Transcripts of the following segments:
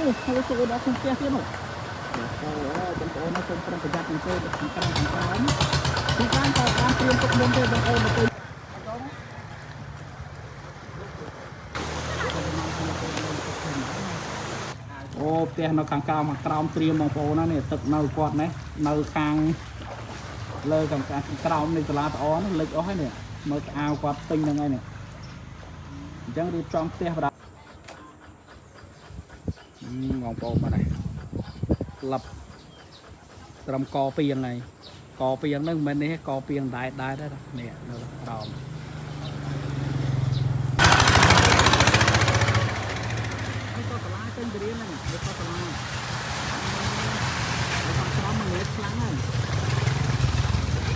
នោះហើយចូលដល់ក្នុងផ្ទះទៀតនោះអូបងប្អូនណាសូមប្រុងប្រយ័ត្ននឹងចូលខាងក្រៅខាងក្រៅទីបានតើបានព្រៀងទុកមុនទេបងប្អូនទៅអូផ្ទះនៅខាងក្រៅមកក្រោមព្រៀងបងប្អូនណានេះទឹកនៅគាត់ណានៅខាងលើខាងក្រោមនៃសាលាតអនេះលិចអស់ហើយនេះមើលអាវគាត់ពេញហ្នឹងហើយនេះអញ្ចឹងរៀបចំផ្ទះបដាបងប្អូនបាទនេះក្លឹបត្រឹមកពីយ៉ាងហ្នឹងកពីយ៉ាងហ្នឹងមិនមែននេះកពីយ៉ាងដែរដែរនេះនៅក្រោមនេះក៏សាលាចេញទៅរៀនហ្នឹងនេះក៏សាលាខាងក្រោមมันលេចខ្លាំងហើយ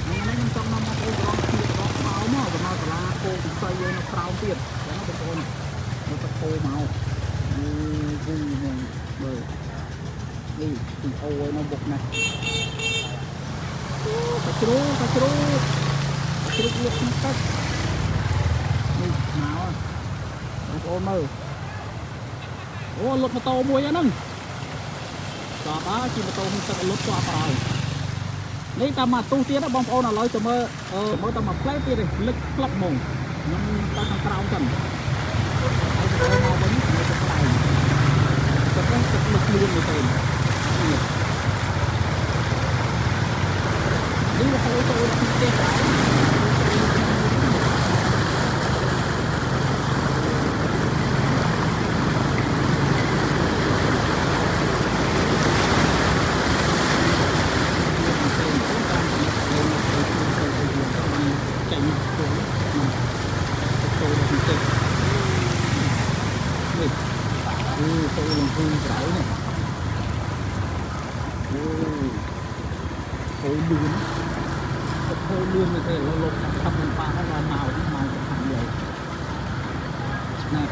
ខ្ញុំចង់នាំបងប្អូនរកពីរកមកមកសាលាគោពិសីនៅក្រោមទៀតចឹងបងប្អូននៅទឹកគោមកនេះមើលនេះពីអូនៅបុកណាកាជ្រូលលុបក្នុងទឹកនេះមកបងប្អូនមើលអូលុបម៉ូតូមួយហ្នឹងតោះបាទជិះម៉ូតូក្នុងទឹកលុបស្អាតហើយនេះតាមមកទូទៀតបងប្អូនឥឡូវទៅមើលតាមមកផ្លែទៀតលិចក្លឹបហ្មងខ្ញុំទៅខាងក្រោមចឹងហើយទៅមកវិញនៅទៅក្រៅទឹកលុបលឿនទៅនេះវាទៅក្នុងផ្ទះក្រៅលឿនទៅលុបខាប់មិនបានហើយមកទៅខាងលើណា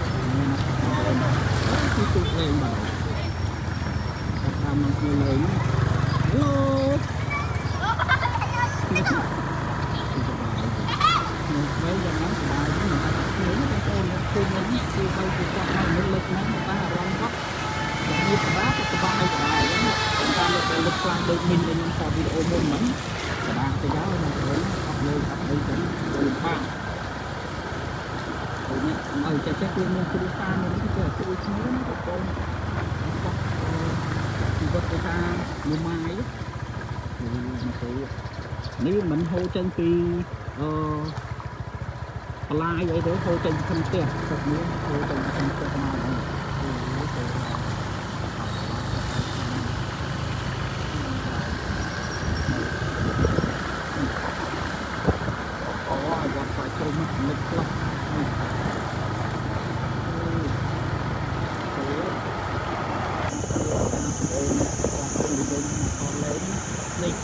គឺទូលេងបាទតាមមកលើលេងឡូហើយយ៉ាងណាស្បាយហ្នឹងតែខ្លួនបងប្អូនឃើញនេះគឺឲ្យទៅគាត់ឲ្យនៅលើហ្នឹងតែអារម្មណ៍គាត់មានស្បាយហ្នឹងតាមលើលើខ្លាំងដូចមីនខ្ញុំថតវីដេអូមុនហ្នឹងស្បាយទៅដល់បងប្អូនអត់លើចឹងទៅបាក់អូនេះឲ្យចេះគឺមានគ្រូសានេះគឺគ្រូឈ្មោះណាបងប្អូនជីវិតទៅថាមួយម៉ាយនេះមិនហូរចេញពីបន្លាយអីទេហូរចេញពីផ្ទះទឹកនេះហូរចេញពីផ្ទះមកចូលមកលិចក្លឹបនេះ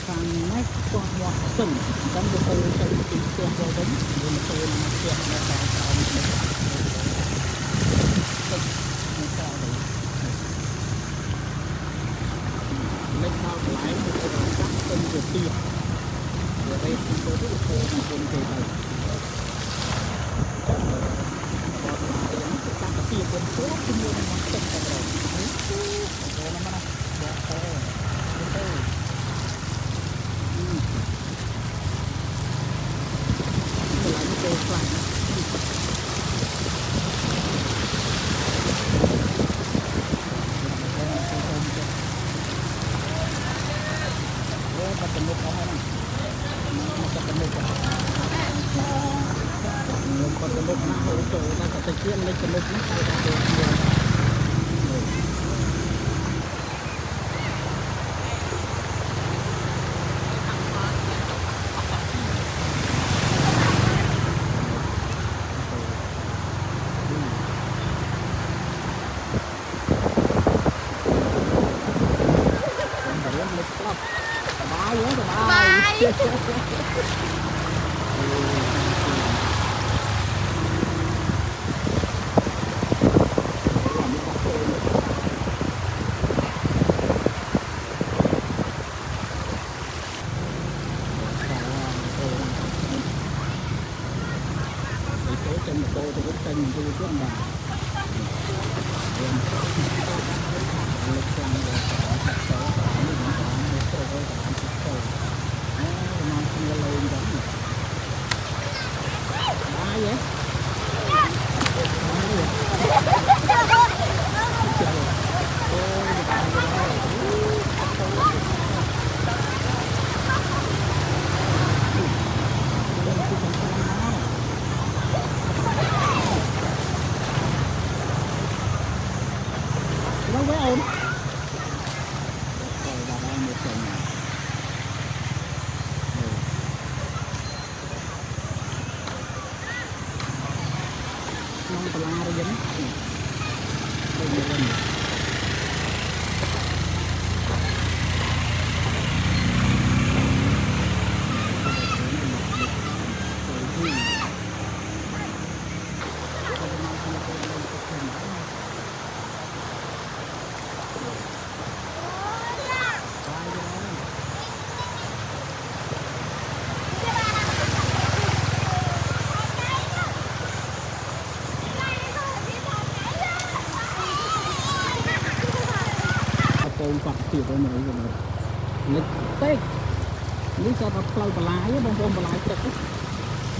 ខាងនេះគាត់មកសឹងអញ្ចឹងវាទៅទៅទីផ្ទះទៅវិញវាមកចូលមកផ្ទះនៅខាងក្រោមនេះទឹកនៅក្រោមលេខមកកន្លែងទៅចាប់ទៅវាទៀតវាទៅទៅទៅទៅទៅទៅទៅចាប់ទៅទៀតទៅជាមួយនឹងទឹកទៅដល់អូណាមកទៅខ្លាំងអូបាត់ទៅមុខអស់ហើយមកទៅមុខគាត់ទៅមុខណាហូរចូលដល់ទៅជាលេខទៅមុខនេះទៅទៅ trên một tô thì cũng trên mình chưa biết mà lực làm rồi số những con số rồi làm số nó không có lên giống gì ba vậy đâu với ổn rồi bà đang một chồng non tà la rồi dính đây nhiều lần con Phật chịu với mình rồi lịch tết lý do là plei bà lái bông bông bà lái trực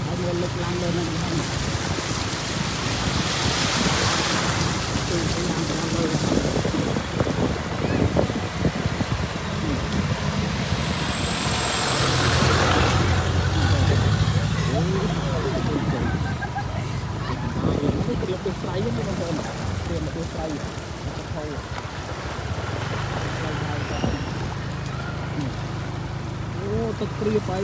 ở người lực làm lên này không từ cái làm ra lên cái lực xoay với bông bông tiền là xoay thôi ô, tất kia phải